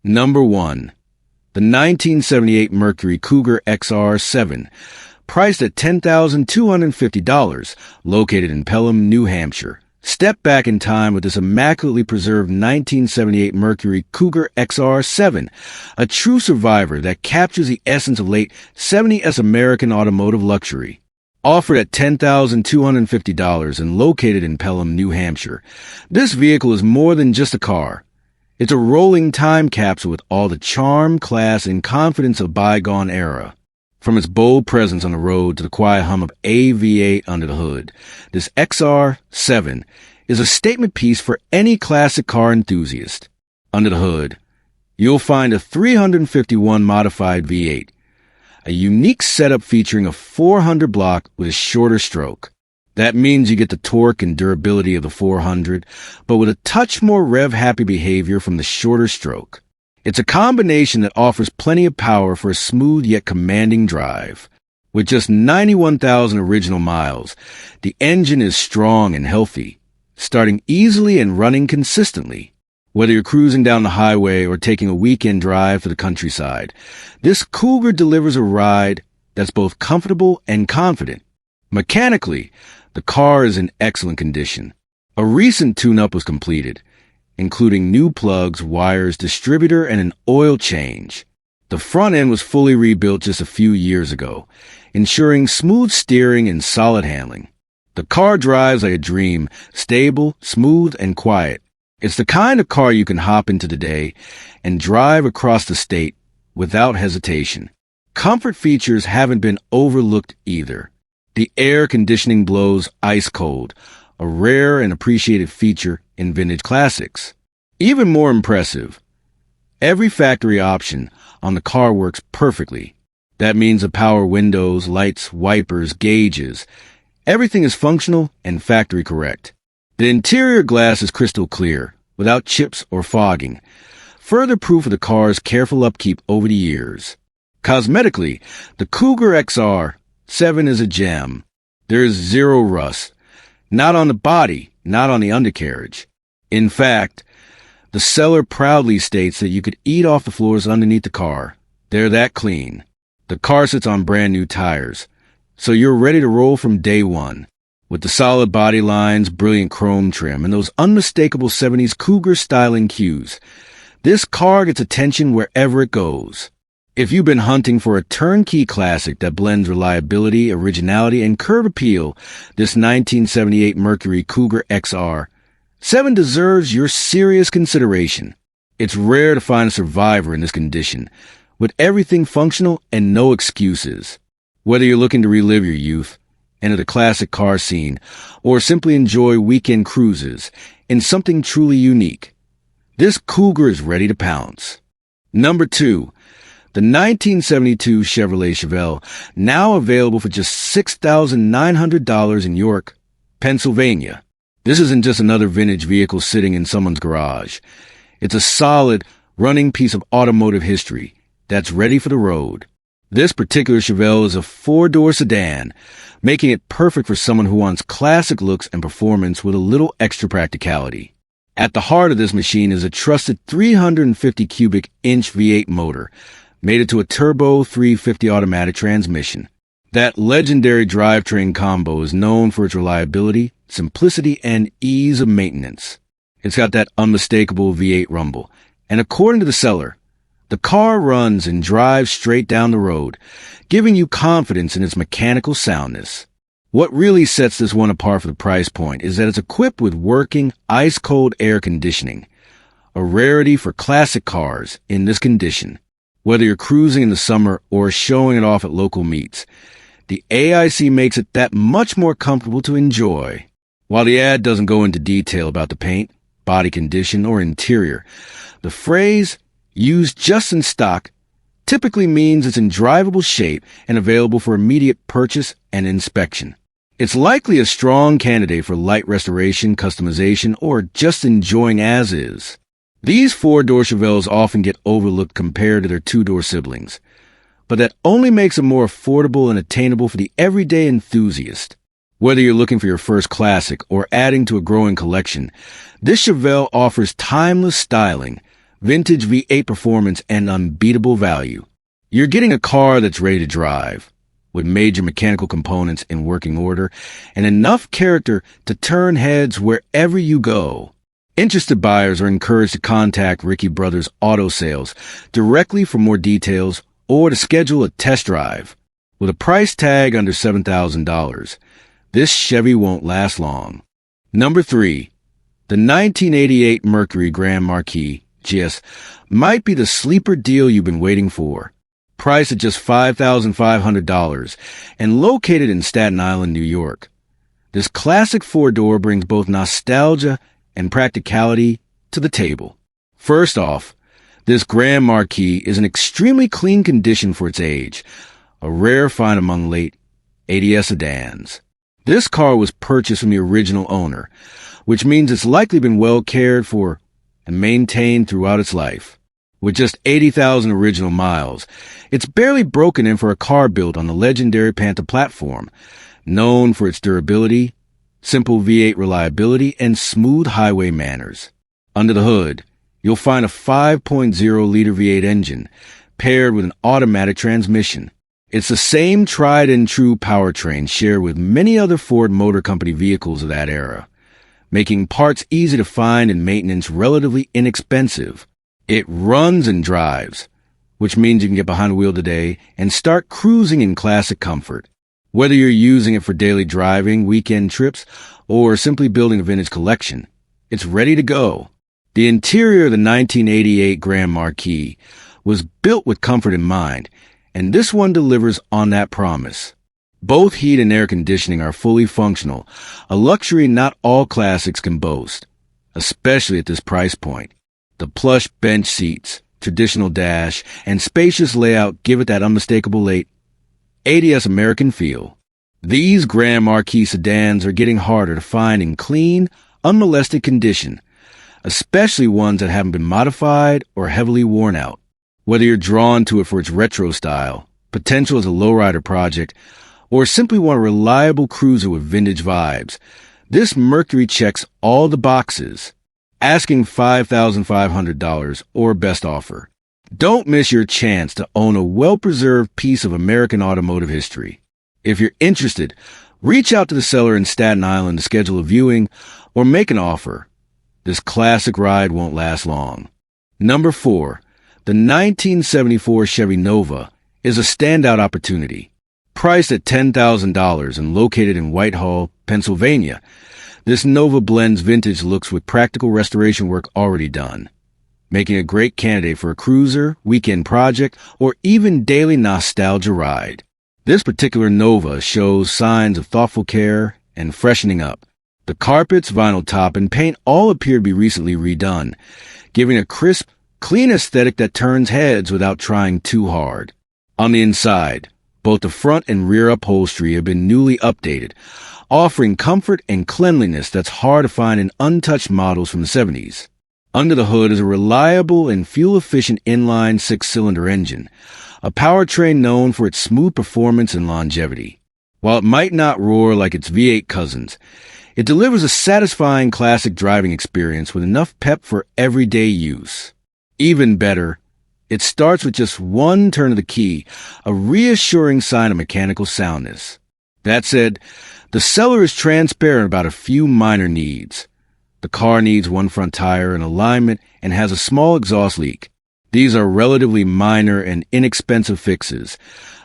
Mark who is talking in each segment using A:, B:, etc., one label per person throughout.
A: Number 1. The 1978 Mercury Cougar XR7, priced at $10,250, located in Pelham, New Hampshire. Step back in time with this immaculately preserved 1978 Mercury Cougar XR7, a true survivor that captures the essence of late 70s American automotive luxury. Offered at $10,250 and located in Pelham, New Hampshire, this vehicle is more than just a car. It's a rolling time capsule with all the charm, class, and confidence of a bygone era. From its bold presence on the road to the quiet hum of AV8 under the hood, this XR7 is a statement piece for any classic car enthusiast. Under the hood, you'll find a 351 modified V8, a unique setup featuring a 400 block with a shorter stroke. That means you get the torque and durability of the 400, but with a touch more rev-happy behavior from the shorter stroke. It's a combination that offers plenty of power for a smooth yet commanding drive. With just 91,000 original miles, the engine is strong and healthy, starting easily and running consistently. Whether you're cruising down the highway or taking a weekend drive to the countryside, this Cougar delivers a ride that's both comfortable and confident. Mechanically, the car is in excellent condition. A recent tune-up was completed, including new plugs, wires, distributor, and an oil change. The front end was fully rebuilt just a few years ago, ensuring smooth steering and solid handling. The car drives like a dream, stable, smooth, and quiet. It's the kind of car you can hop into today and drive across the state without hesitation. Comfort features haven't been overlooked either. The air conditioning blows ice cold, a rare and appreciated feature in vintage classics. Even more impressive, every factory option on the car works perfectly. That means the power windows, lights, wipers, gauges. Everything is functional and factory correct. The interior glass is crystal clear, without chips or fogging. Further proof of the car's careful upkeep over the years. Cosmetically, the Cougar XR7 is a gem. There is zero rust. Not on the body, not on the undercarriage. In fact, the seller proudly states that you could eat off the floors underneath the car. They're that clean. The car sits on brand new tires, so you're ready to roll from day one. With the solid body lines, brilliant chrome trim, and those unmistakable 70s Cougar styling cues, this car gets attention wherever it goes. If you've been hunting for a turnkey classic that blends reliability, originality, and curb appeal, this 1978 Mercury Cougar XR7 deserves your serious consideration. It's rare to find a survivor in this condition, with everything functional and no excuses. Whether you're looking to relive your youth, enter the classic car scene, or simply enjoy weekend cruises in something truly unique, this Cougar is ready to pounce. Number 2. The 1972 Chevrolet Chevelle, now available for just $6,900 in York, Pennsylvania. This isn't just another vintage vehicle sitting in someone's garage. It's a solid, running piece of automotive history that's ready for the road. This particular Chevelle is a 4-door sedan, making it perfect for someone who wants classic looks and performance with a little extra practicality. At the heart of this machine is a trusted 350 cubic inch V8 motor, mated to a turbo 350 automatic transmission. That legendary drivetrain combo is known for its reliability, simplicity, and ease of maintenance. It's got that unmistakable V8 rumble, and according to the seller, the car runs and drives straight down the road, giving you confidence in its mechanical soundness. What really sets this one apart for the price point is that it's equipped with working, ice-cold air conditioning, a rarity for classic cars in this condition. Whether you're cruising in the summer or showing it off at local meets, the AIC makes it that much more comfortable to enjoy. While the ad doesn't go into detail about the paint, body condition, or interior, the phrase, used just in stock, typically means it's in drivable shape and available for immediate purchase and inspection. It's likely a strong candidate for light restoration, customization, or just enjoying as is. These 4-door Chevelles often get overlooked compared to their 2-door siblings, but that only makes them more affordable and attainable for the everyday enthusiast. Whether you're looking for your first classic or adding to a growing collection, this Chevelle offers timeless styling, vintage V8 performance, and unbeatable value. You're getting a car that's ready to drive, with major mechanical components in working order and enough character to turn heads wherever you go. Interested buyers are encouraged to contact Ricky Brothers Auto Sales directly for more details or to schedule a test drive. With a price tag under $7,000, this Chevy won't last long. Number 3. The 1988 Mercury Grand Marquis GS might be the sleeper deal you've been waiting for. Priced at just $5,500 and located in Staten Island, New York. This classic four-door brings both nostalgia and practicality to the table. First off, this Grand Marquis is in extremely clean condition for its age, a rare find among late 80s sedans. This car was purchased from the original owner, which means it's likely been well cared for and maintained throughout its life. With just 80,000 original miles, it's barely broken in for a car built on the legendary Panther platform, known for its durability, simple V8 reliability, and smooth highway manners. Under the hood, you'll find a 5.0-liter V8 engine paired with an automatic transmission. It's the same tried-and-true powertrain shared with many other Ford Motor Company vehicles of that era, making parts easy to find and maintenance relatively inexpensive. It runs and drives, which means you can get behind the wheel today and start cruising in classic comfort. Whether you're using it for daily driving, weekend trips, or simply building a vintage collection, it's ready to go. The interior of the 1988 Grand Marquis was built with comfort in mind, and this one delivers on that promise. Both heat and air conditioning are fully functional, a luxury not all classics can boast, especially at this price point. The plush bench seats, traditional dash, and spacious layout give it that unmistakable late 80s American feel. These Grand Marquis sedans are getting harder to find in clean, unmolested condition, especially ones that haven't been modified or heavily worn out. Whether you're drawn to it for its retro style, potential as a lowrider project, or simply want a reliable cruiser with vintage vibes, this Mercury checks all the boxes. Asking $5,500 or best offer. Don't miss your chance to own a well-preserved piece of American automotive history. If you're interested, reach out to the seller in Staten Island to schedule a viewing or make an offer. This classic ride won't last long. Number 4. The 1974 Chevy Nova is a standout opportunity. Priced at $10,000 and located in Whitehall, Pennsylvania, this Nova blends vintage looks with practical restoration work already done, making a great candidate for a cruiser, weekend project, or even daily nostalgia ride. This particular Nova shows signs of thoughtful care and freshening up. The carpets, vinyl top, and paint all appear to be recently redone, giving a crisp, clean aesthetic that turns heads without trying too hard. On the inside, both the front and rear upholstery have been newly updated, offering comfort and cleanliness that's hard to find in untouched models from the 70s. Under the hood is a reliable and fuel-efficient inline six-cylinder engine, a powertrain known for its smooth performance and longevity. While it might not roar like its V8 cousins, it delivers a satisfying classic driving experience with enough pep for everyday use. Even better, it starts with just one turn of the key, a reassuring sign of mechanical soundness. That said, the seller is transparent about a few minor needs. The car needs one front tire in alignment and has a small exhaust leak. These are relatively minor and inexpensive fixes,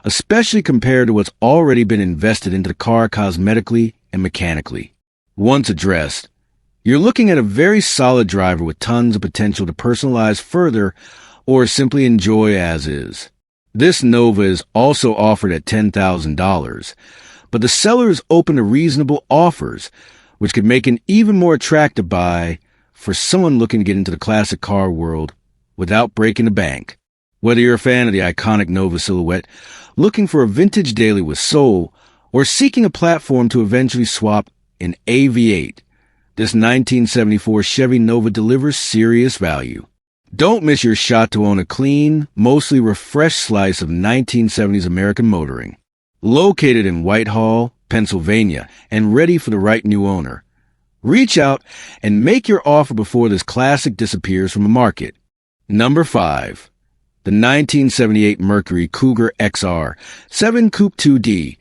A: especially compared to what's already been invested into the car cosmetically and mechanically. Once addressed, you're looking at a very solid driver with tons of potential to personalize further or simply enjoy as is. This Nova is also offered at $10,000, but the seller is open to reasonable offers, which could make an even more attractive buy for someone looking to get into the classic car world without breaking the bank. Whether you're a fan of the iconic Nova silhouette, looking for a vintage daily with soul, or seeking a platform to eventually swap an AV8, this 1974 Chevy Nova delivers serious value. Don't miss your shot to own a clean, mostly refreshed slice of 1970s American motoring. Located in Whitehall, Pennsylvania, and ready for the right new owner. Reach out and make your offer before this classic disappears from the market. Number 5. The 1978 Mercury Cougar XR 7 Coupe 2D,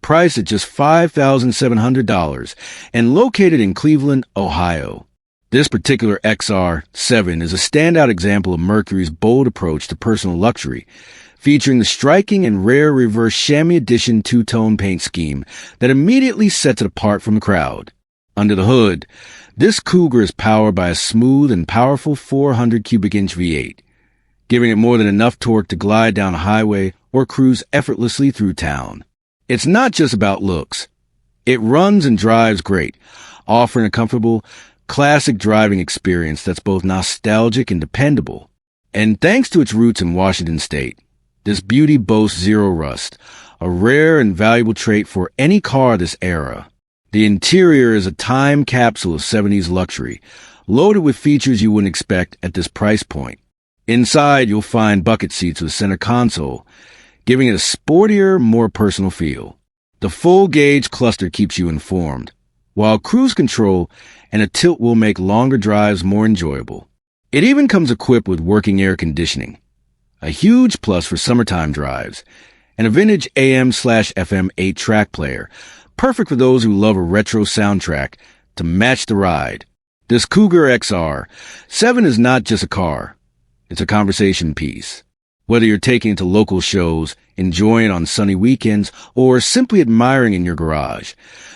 A: priced at just $5,700 and located in Cleveland, Ohio. This particular XR7 is a standout example of Mercury's bold approach to personal luxury, featuring the striking and rare reverse chamois edition two-tone paint scheme that immediately sets it apart from the crowd. Under the hood, this Cougar is powered by a smooth and powerful 400 cubic inch V8, giving it more than enough torque to glide down a highway or cruise effortlessly through town. It's not just about looks. It runs and drives great, offering a comfortable, classic driving experience that's both nostalgic and dependable. And thanks to its roots in Washington State, this beauty boasts zero rust, a rare and valuable trait for any car of this era. The interior is a time capsule of 70s luxury, loaded with features you wouldn't expect at this price point. Inside, you'll find bucket seats with a center console, giving it a sportier, more personal feel. The full-gauge cluster keeps you informed, while cruise control and a tilt will make longer drives more enjoyable. It even comes equipped with working air conditioning, a huge plus for summertime drives, and a vintage AM/FM 8-track player, perfect for those who love a retro soundtrack to match the ride. This Cougar XR7 is not just a car, it's a conversation piece. Whether you're taking it to local shows, enjoying it on sunny weekends, or simply admiring in your garage,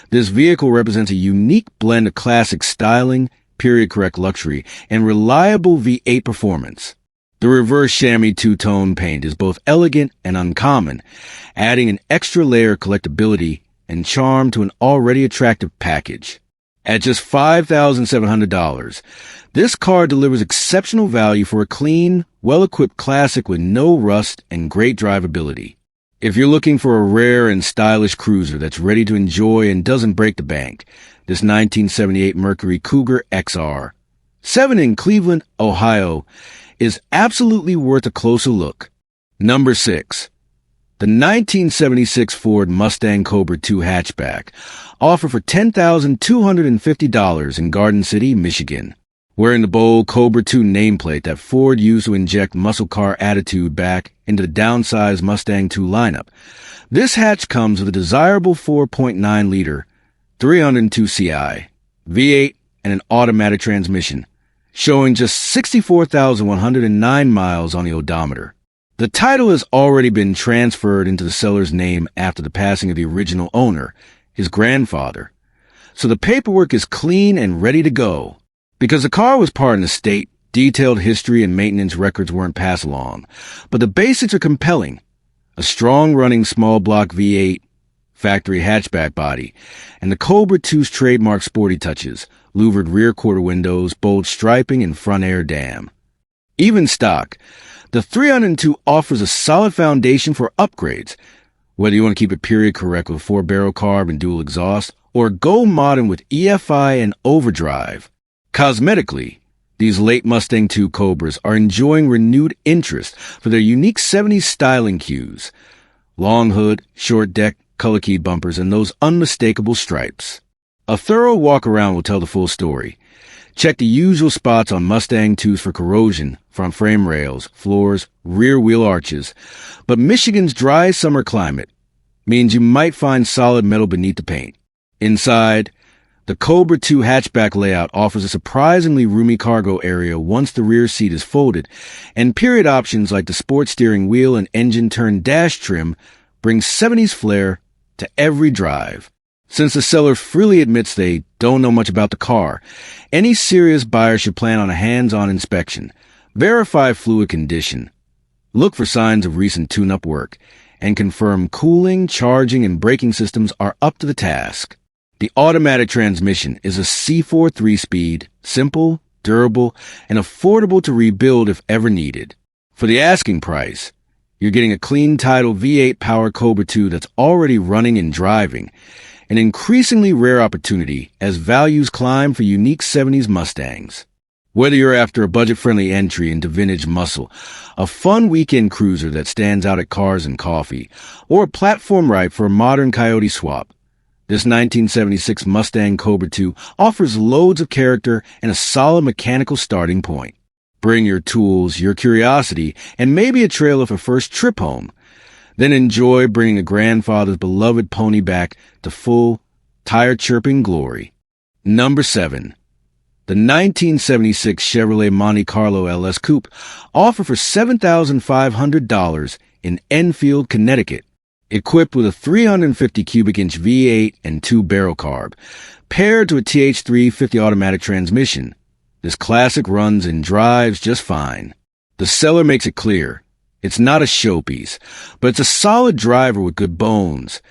A: this vehicle represents a unique blend of classic styling, period-correct luxury, and reliable V8 performance. The reverse chamois two-tone paint is both elegant and uncommon, adding an extra layer of collectability and charm to an already attractive package. At just $5,700, this car delivers exceptional value for a clean, well-equipped classic with no rust and great drivability. If you're looking for a rare and stylish cruiser that's ready to enjoy and doesn't break the bank, this 1978 Mercury Cougar XR7 in Cleveland, Ohio, is absolutely worth a closer look. Number 6. The 1976 Ford Mustang Cobra II hatchback, offered for $10,250 in Garden City, Michigan. Wearing the bold Cobra II nameplate that Ford used to inject muscle car attitude back into the downsized Mustang II lineup, this hatch comes with a desirable 4.9-liter, 302 CI, V8, and an automatic transmission, showing just 64,109 miles on the odometer. The title has already been transferred into the seller's name after the passing of the original owner, his grandfather. So the paperwork is clean and ready to go. Because the car was part of the estate, detailed history and maintenance records weren't passed along. But the basics are compelling. A strong-running small-block V8, factory hatchback body, and the Cobra II's trademark sporty touches, louvered rear quarter windows, bold striping, and front air dam. Even stock, the 302 offers a solid foundation for upgrades, whether you want to keep it period correct with 4-barrel carb and dual exhaust, or go modern with EFI and overdrive. Cosmetically, these late Mustang II Cobras are enjoying renewed interest for their unique 70s styling cues. Long hood, short deck, color-keyed bumpers, and those unmistakable stripes. A thorough walk-around will tell the full story. Check the usual spots on Mustang IIs for corrosion, front frame rails, floors, rear wheel arches. But Michigan's dry summer climate means you might find solid metal beneath the paint. Inside, the Cobra II hatchback layout offers a surprisingly roomy cargo area once the rear seat is folded, and period options like the sports steering wheel and engine turn dash trim bring 70s flair to every drive. Since the seller freely admits they don't know much about the car, any serious buyer should plan on a hands-on inspection, verify fluid condition, look for signs of recent tune-up work, and confirm cooling, charging, and braking systems are up to the task. The automatic transmission is a C4 3-speed, simple, durable, and affordable to rebuild if ever needed. For the asking price, you're getting a clean title V8 power Cobra II that's already running and driving, an increasingly rare opportunity as values climb for unique 70s Mustangs. Whether you're after a budget-friendly entry into vintage muscle, a fun weekend cruiser that stands out at Cars and Coffee, or a platform ripe for a modern Coyote swap, this 1976 Mustang Cobra II offers loads of character and a solid mechanical starting point. Bring your tools, your curiosity, and maybe a trailer for first trip home. Then enjoy bringing a grandfather's beloved pony back to full, tire-chirping glory. Number 7. The 1976 Chevrolet Monte Carlo LS Coupe offered for $7,500 in Enfield, Connecticut. Equipped with a 350 cubic inch V8 and 2-barrel carb, paired to a TH350 automatic transmission. This classic runs and drives just fine. The seller makes it clear, it's not a showpiece, but it's a solid driver with good bones,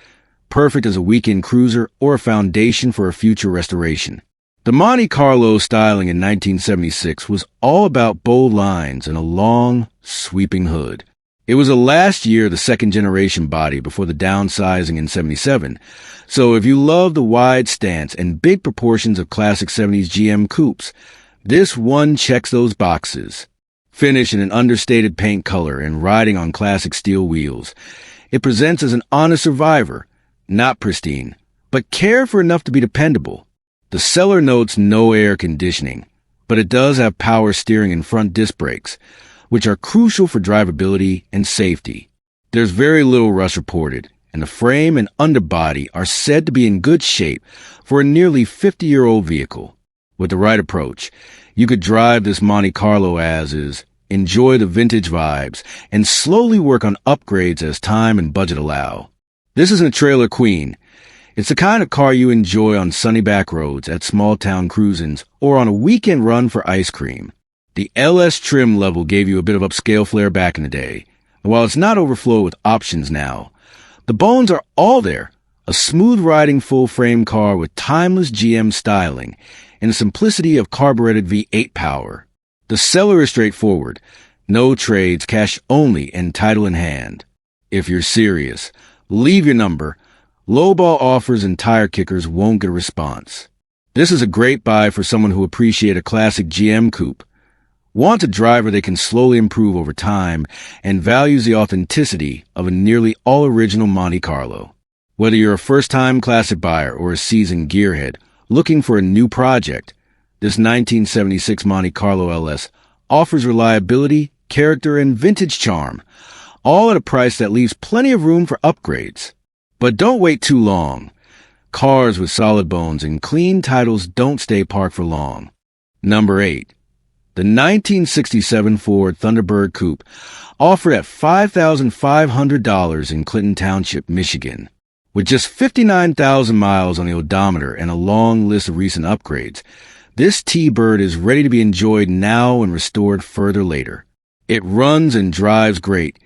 A: perfect as a weekend cruiser or a foundation for a future restoration. The Monte Carlo styling in 1976 was all about bold lines and a long, sweeping hood. It was a last year the second-generation body before the downsizing in 77, so if you love the wide stance and big proportions of classic 70s GM coupes, this one checks those boxes. Finished in an understated paint color and riding on classic steel wheels, it presents as an honest survivor, not pristine, but cared for enough to be dependable. The seller notes no air conditioning, but it does have power steering and front disc brakes, which are crucial for drivability and safety. There's very little rust reported, and the frame and underbody are said to be in good shape for a nearly 50-year-old vehicle. With the right approach, you could drive this Monte Carlo as is, enjoy the vintage vibes, and slowly work on upgrades as time and budget allow. This isn't a trailer queen. It's the kind of car you enjoy on sunny back roads, at small-town cruisins, or on a weekend run for ice cream. The LS trim level gave you a bit of upscale flair back in the day, and while it's not overflowed with options now, the bones are all there. A smooth-riding full-frame car with timeless GM styling and the simplicity of carbureted V8 power. The seller is straightforward. No trades, cash only, and title in hand. If you're serious, leave your number. Lowball offers and tire kickers won't get a response. This is a great buy for someone who appreciates a classic GM coupe, wants a driver they can slowly improve over time, and values the authenticity of a nearly all-original Monte Carlo. Whether you're a first-time classic buyer or a seasoned gearhead looking for a new project, this 1976 Monte Carlo LS offers reliability, character, and vintage charm, all at a price that leaves plenty of room for upgrades. But don't wait too long. Cars with solid bones and clean titles don't stay parked for long. Number 8. The 1967 Ford Thunderbird Coupe offered at $5,500 in Clinton Township, Michigan. With just 59,000 miles on the odometer and a long list of recent upgrades, this T-Bird is ready to be enjoyed now and restored further later. It runs and drives great,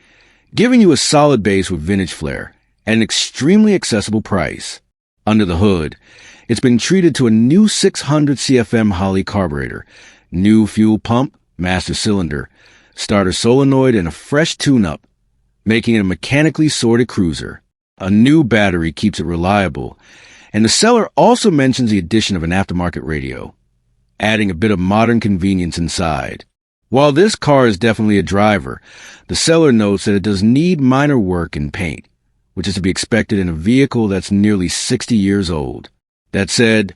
A: giving you a solid base with vintage flair at an extremely accessible price. Under the hood, it's been treated to a new 600 CFM Holley carburetor, new fuel pump, master cylinder, starter solenoid, and a fresh tune-up, making it a mechanically sorted cruiser. A new battery keeps it reliable, and the seller also mentions the addition of an aftermarket radio, adding a bit of modern convenience inside. While this car is definitely a driver, the seller notes that it does need minor work and paint, which is to be expected in a vehicle that's nearly 60 years old. That said,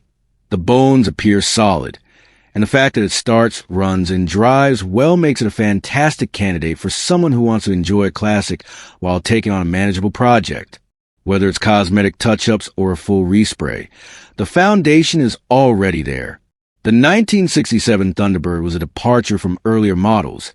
A: the bones appear solid, and the fact that it starts, runs, and drives well makes it a fantastic candidate for someone who wants to enjoy a classic while taking on a manageable project. Whether it's cosmetic touch-ups or a full respray, the foundation is already there. The 1967 Thunderbird was a departure from earlier models.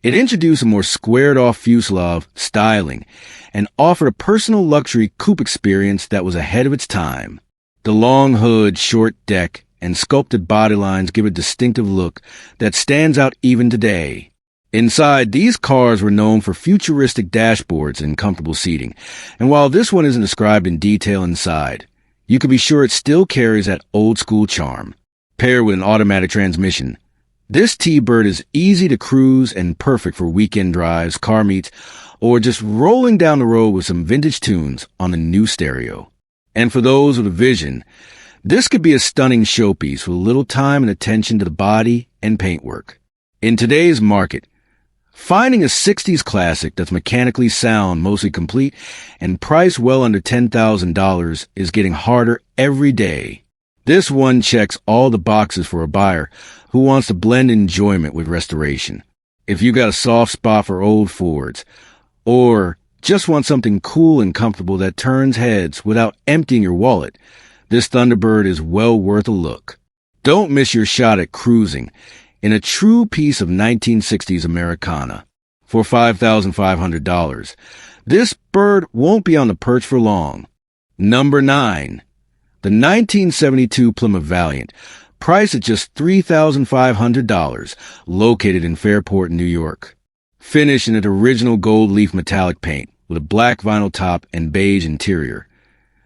A: It introduced a more squared-off fuselage styling and offered a personal luxury coupe experience that was ahead of its time. The long hood, short deck, and sculpted body lines give a distinctive look that stands out even today. Inside, these cars were known for futuristic dashboards and comfortable seating, and while this one isn't described in detail inside, you can be sure it still carries that old-school charm. Paired with an automatic transmission, this T-Bird is easy to cruise and perfect for weekend drives, car meets, or just rolling down the road with some vintage tunes on a new stereo. And for those with a vision, this could be a stunning showpiece with little time and attention to the body and paintwork. In today's market, finding a 60s classic that's mechanically sound, mostly complete, and priced well under $10,000 is getting harder every day. This one checks all the boxes for a buyer who wants to blend enjoyment with restoration. If you got a soft spot for old Fords, or just want something cool and comfortable that turns heads without emptying your wallet, this Thunderbird is well worth a look. Don't miss your shot at cruising in a true piece of 1960s Americana. For $5,500, this bird won't be on the perch for long. Number 9. The 1972 Plymouth Valiant, priced at just $3,500, located in Fairport, New York. Finished in an original gold leaf metallic paint with a black vinyl top and beige interior.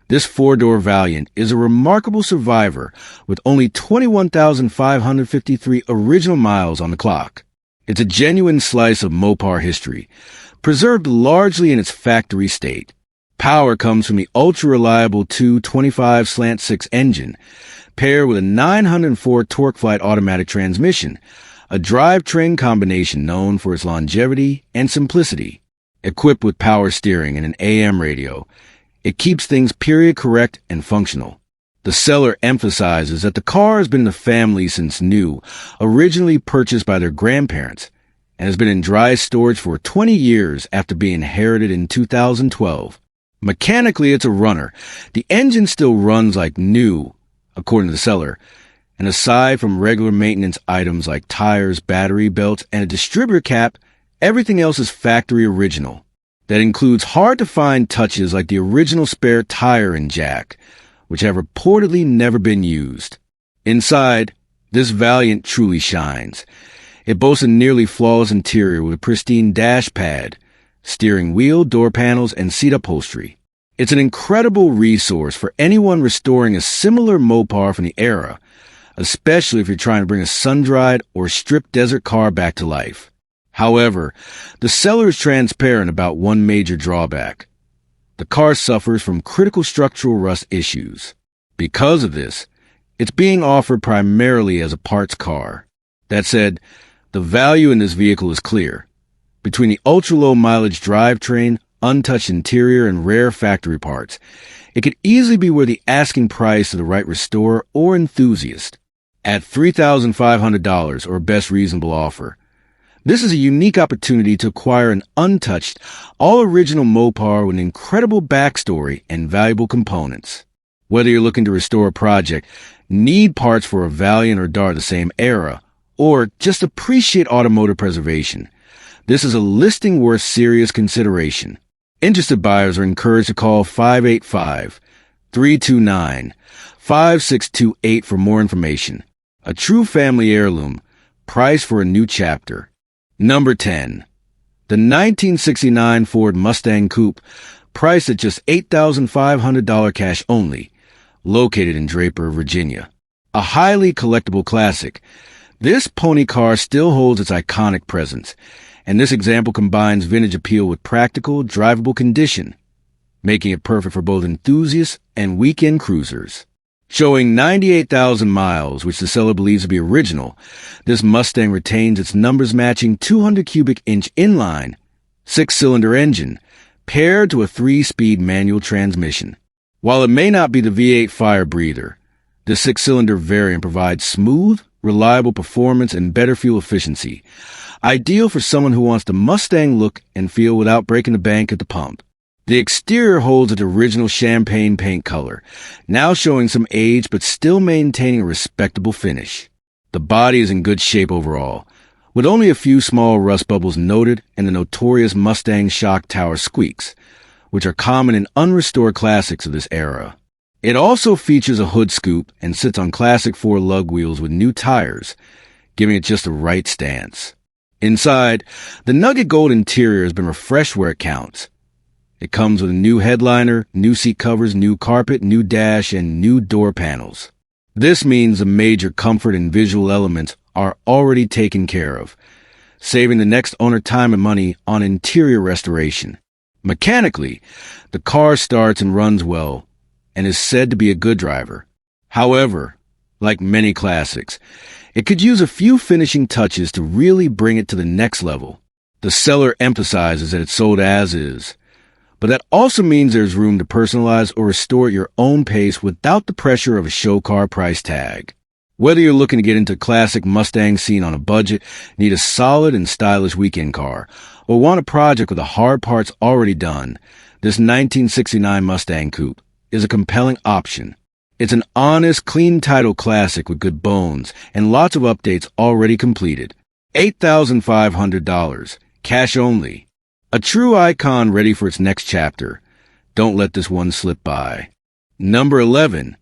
A: This four-door Valiant is a remarkable survivor with only 21,553 original miles on the clock. It's a genuine slice of Mopar history, preserved largely in its factory state. Power comes from the ultra-reliable 225/6 engine, paired with a 904 TorqueFlite automatic transmission, a drivetrain combination known for its longevity and simplicity. Equipped with power steering and an AM radio, it keeps things period correct and functional. The seller emphasizes that the car has been in the family since new, originally purchased by their grandparents, and has been in dry storage for 20 years after being inherited in 2012. Mechanically, it's a runner. The engine still runs like new, according to the seller, and aside from regular maintenance items like tires, battery belts, and a distributor cap, everything else is factory original. That includes hard-to-find touches like the original spare tire and jack, which have reportedly never been used. Inside, this Valiant truly shines. It boasts a nearly flawless interior with a pristine dash pad, steering wheel, door panels, and seat upholstery. It's an incredible resource for anyone restoring a similar Mopar from the era, especially if you're trying to bring a sun-dried or stripped desert car back to life. However, the seller is transparent about one major drawback. The car suffers from critical structural rust issues. Because of this, it's being offered primarily as a parts car. That said, the value in this vehicle is clear. Between the ultra-low mileage drivetrain, untouched interior, and rare factory parts, it could easily be worth the asking price of the right restorer or enthusiast. At $3,500 or best reasonable offer, this is a unique opportunity to acquire an untouched, all-original Mopar with an incredible backstory and valuable components. Whether you're looking to restore a project, need parts for a Valiant or Dart of the same era, or just appreciate automotive preservation, this is a listing worth serious consideration. Interested buyers are encouraged to call 585-329-5628 for more information. A true family heirloom, priced for a new chapter. Number 10. The 1969 Ford Mustang Coupe, priced at just $8,500 cash only, located in Draper, Virginia. A highly collectible classic, this pony car still holds its iconic presence, and this example combines vintage appeal with practical, drivable condition, making it perfect for both enthusiasts and weekend cruisers. Showing 98,000 miles, which the seller believes to be original, this Mustang retains its numbers-matching 200 cubic inch inline, 6-cylinder engine, paired to a 3-speed manual transmission. While it may not be the V8 fire breather, the 6-cylinder variant provides smooth, reliable performance and better fuel efficiency, ideal for someone who wants the Mustang look and feel without breaking the bank at the pump. The exterior holds its original champagne paint color, now showing some age but still maintaining a respectable finish. The body is in good shape overall, with only a few small rust bubbles noted and the notorious Mustang shock tower squeaks, which are common in unrestored classics of this era. It also features a hood scoop and sits on classic 4 lug wheels with new tires, giving it just the right stance. Inside, the nugget gold interior has been refreshed where it counts. It comes with a new headliner, new seat covers, new carpet, new dash, and new door panels. This means the major comfort and visual elements are already taken care of, saving the next owner time and money on interior restoration. Mechanically, the car starts and runs well and is said to be a good driver. However, like many classics, it could use a few finishing touches to really bring it to the next level. The seller emphasizes that it's sold as is, But that also means there's room to personalize or restore at your own pace without the pressure of a show car price tag. Whether you're looking to get into classic Mustang scene on a budget, need a solid and stylish weekend car, or want a project with the hard parts already done, this 1969 Mustang Coupe is a compelling option. It's an honest, clean title classic with good bones and lots of updates already completed. $8,500, cash only. A true icon ready for its next chapter. Don't let this one slip by. Number 11.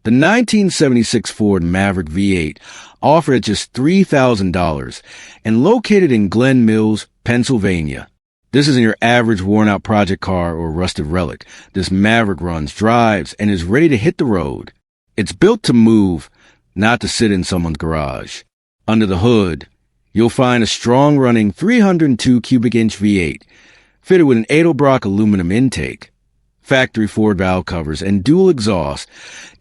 A: The 1976 Ford Maverick V8, offered at just $3,000 and located in Glen Mills, Pennsylvania. This isn't your average worn-out project car or rusted relic. This Maverick runs, drives, and is ready to hit the road. It's built to move, not to sit in someone's garage. Under the hood, you'll find a strong-running 302 cubic inch V8, fitted with an Edelbrock aluminum intake, factory Ford valve covers, and dual exhaust,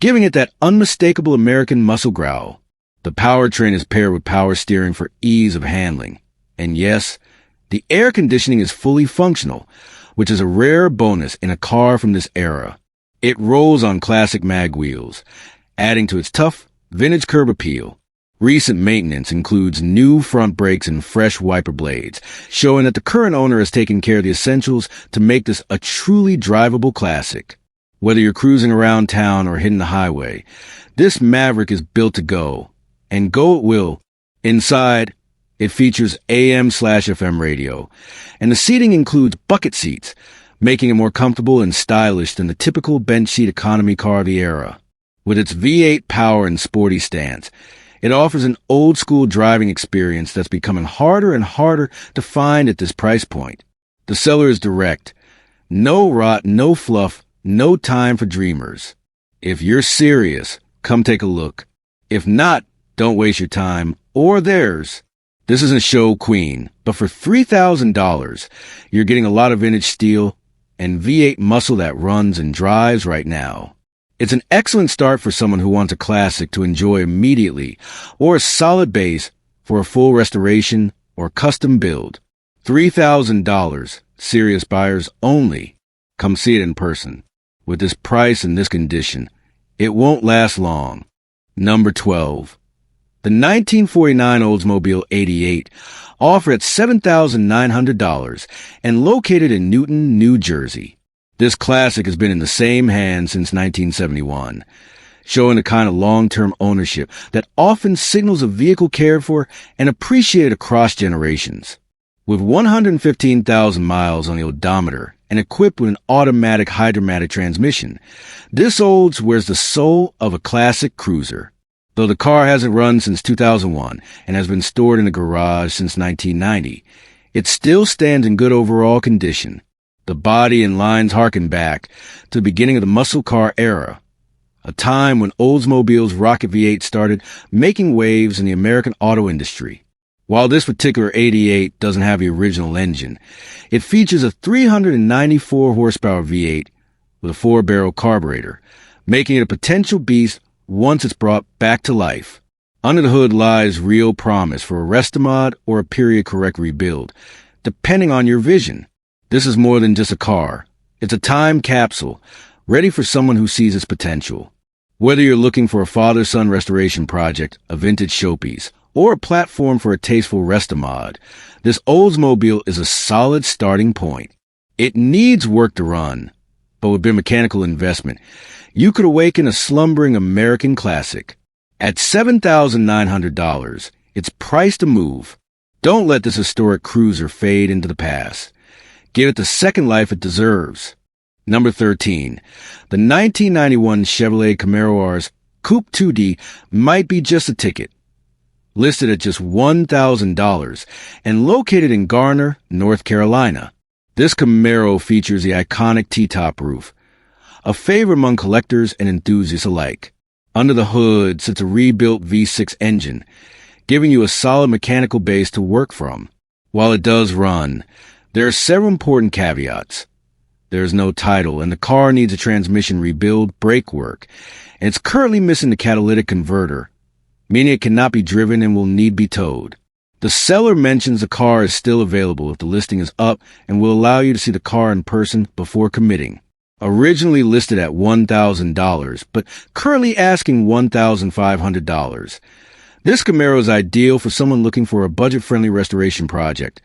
A: giving it that unmistakable American muscle growl. The powertrain is paired with power steering for ease of handling. And yes, the air conditioning is fully functional, which is a rare bonus in a car from this era. It rolls on classic mag wheels, adding to its tough, vintage curb appeal. Recent maintenance includes new front brakes and fresh wiper blades, showing that the current owner has taken care of the essentials to make this a truly drivable classic. Whether you're cruising around town or hitting the highway, this Maverick is built to go, and go it will. Inside, it features AM/FM radio, and the seating includes bucket seats, making it more comfortable and stylish than the typical bench seat economy car of the era. With its V8 power and sporty stance, it offers an old-school driving experience that's becoming harder and harder to find at this price point. The seller is direct. No rot, no fluff, no time for dreamers. If you're serious, come take a look. If not, don't waste your time, or theirs. This isn't show queen, but for $3,000, you're getting a lot of vintage steel and V8 muscle that runs and drives right now. It's an excellent start for someone who wants a classic to enjoy immediately, or a solid base for a full restoration or custom build. $3,000, serious buyers only. Come see it in person. With this price and this condition, it won't last long. Number 12. The 1949 Oldsmobile 88, offered at $7,900 and located in Newton, New Jersey. This classic has been in the same hands since 1971, showing the kind of long-term ownership that often signals a vehicle cared for and appreciated across generations. With 115,000 miles on the odometer and equipped with an automatic hydromatic transmission, this Olds wears the soul of a classic cruiser. Though the car hasn't run since 2001 and has been stored in a garage since 1990, it still stands in good overall condition. The body and lines harken back to the beginning of the muscle car era, a time when Oldsmobile's Rocket V8 started making waves in the American auto industry. While this particular 88 doesn't have the original engine, it features a 394 horsepower V8 with a 4-barrel carburetor, making it a potential beast once it's brought back to life. Under the hood lies real promise for a Restomod or a period-correct rebuild, depending on your vision. This is more than just a car. It's a time capsule, ready for someone who sees its potential. Whether you're looking for a father-son restoration project, a vintage showpiece, or a platform for a tasteful Restomod, this Oldsmobile is a solid starting point. It needs work to run, but with mechanical investment, you could awaken a slumbering American classic. At $7,900, it's priced to move. Don't let this historic cruiser fade into the past. Give it the second life it deserves. Number 13. The 1991 Chevrolet Camaro Rs Coupe 2D might be just a ticket. Listed at just $1,000 and located in Garner, North Carolina. This Camaro features the iconic T-top roof, a favorite among collectors and enthusiasts alike. Under the hood sits a rebuilt V6 engine, giving you a solid mechanical base to work from. While it does run, there are several important caveats. There is no title, and the car needs a transmission rebuild, brake work, and it's currently missing the catalytic converter, meaning it cannot be driven and will need be towed. The The seller mentions the car is still available if the listing is up and will allow you to see the car in person before committing. Originally listed at $1,000, but currently asking $1,500. This Camaro is ideal for someone looking for a budget-friendly restoration project,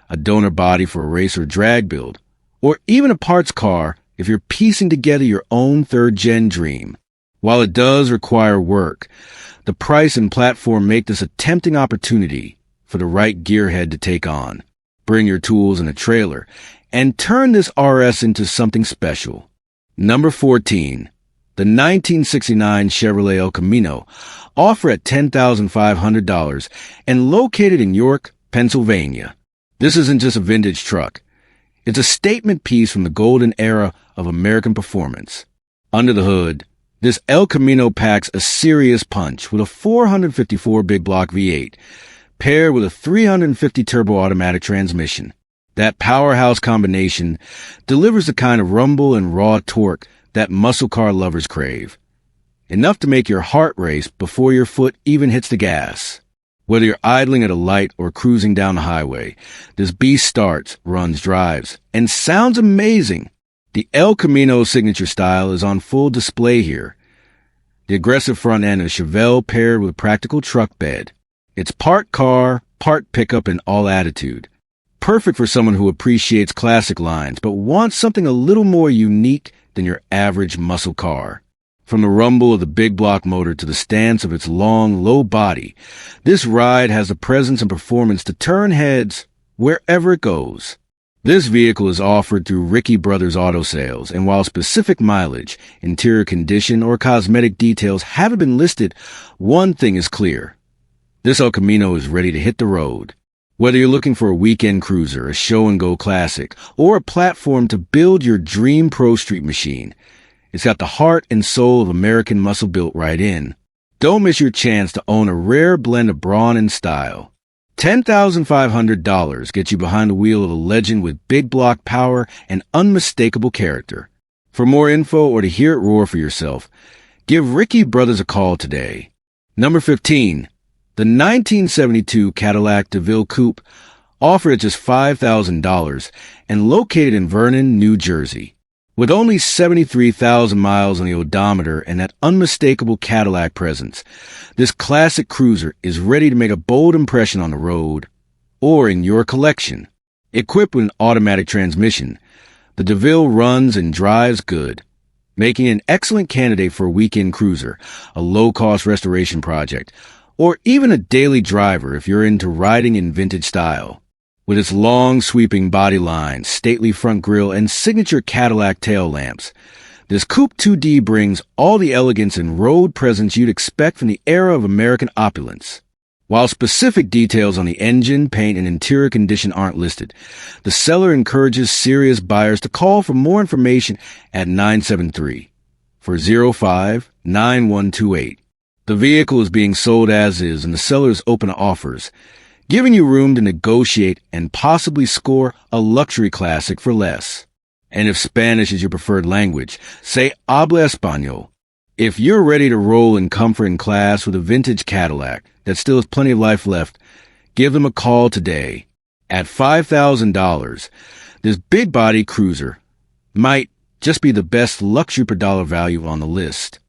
A: a donor body for a race or drag build, or even a parts car if you're piecing together your own third-gen dream. While it does require work, the price and platform make this a tempting opportunity for the right gearhead to take on. Bring your tools in a trailer and turn this RS into something special. Number 14. The 1969 Chevrolet El Camino, offered at $10,500 and located in York, Pennsylvania. This isn't just a vintage truck. It's a statement piece from the golden era of American performance. Under the hood, this El Camino packs a serious punch with a 454 big block V8, paired with a 350 turbo automatic transmission. That powerhouse combination delivers the kind of rumble and raw torque that muscle car lovers crave. Enough to make your heart race before your foot even hits the gas. Whether you're idling at a light or cruising down the highway, this beast starts, runs, drives, and sounds amazing. The El Camino signature style is on full display here. The aggressive front end is Chevelle paired with practical truck bed. It's part car, part pickup in all attitude. Perfect for someone who appreciates classic lines but wants something a little more unique than your average muscle car. From the rumble of the big block motor to the stance of its long, low body, this ride has the presence and performance to turn heads wherever it goes. This vehicle is offered through Ricky Brothers Auto Sales, and while specific mileage, interior condition, or cosmetic details haven't been listed, one thing is clear. This El Camino is ready to hit the road. Whether you're looking for a weekend cruiser, a show-and-go classic, or a platform to build your dream pro street machine, it's got the heart and soul of American muscle built right in. Don't miss your chance to own a rare blend of brawn and style. $10,500 gets you behind the wheel of a legend with big block power and unmistakable character. For more info or to hear it roar for yourself, give Ricky Brothers a call today. Number 15. The 1972 Cadillac DeVille Coupe, offered at just $5,000 and located in Vernon, New Jersey. With only 73,000 miles on the odometer and that unmistakable Cadillac presence, this classic cruiser is ready to make a bold impression on the road or in your collection. Equipped with an automatic transmission, the DeVille runs and drives good, making it an excellent candidate for a weekend cruiser, a low-cost restoration project, or even a daily driver if you're into riding in vintage style. With its long, sweeping body line, stately front grille, and signature Cadillac tail lamps, this Coupe 2D brings all the elegance and road presence you'd expect from the era of American opulence. While specific details on the engine, paint, and interior condition aren't listed, the seller encourages serious buyers to call for more information at 973-405-9128. The vehicle is being sold as is, and the seller is open to offers, giving you room to negotiate and possibly score a luxury classic for less. And if Spanish is your preferred language, say habla español. If you're ready to roll in comfort and class with a vintage Cadillac that still has plenty of life left, give them a call today. At $5,000, this big body cruiser might just be the best luxury per dollar value on the list.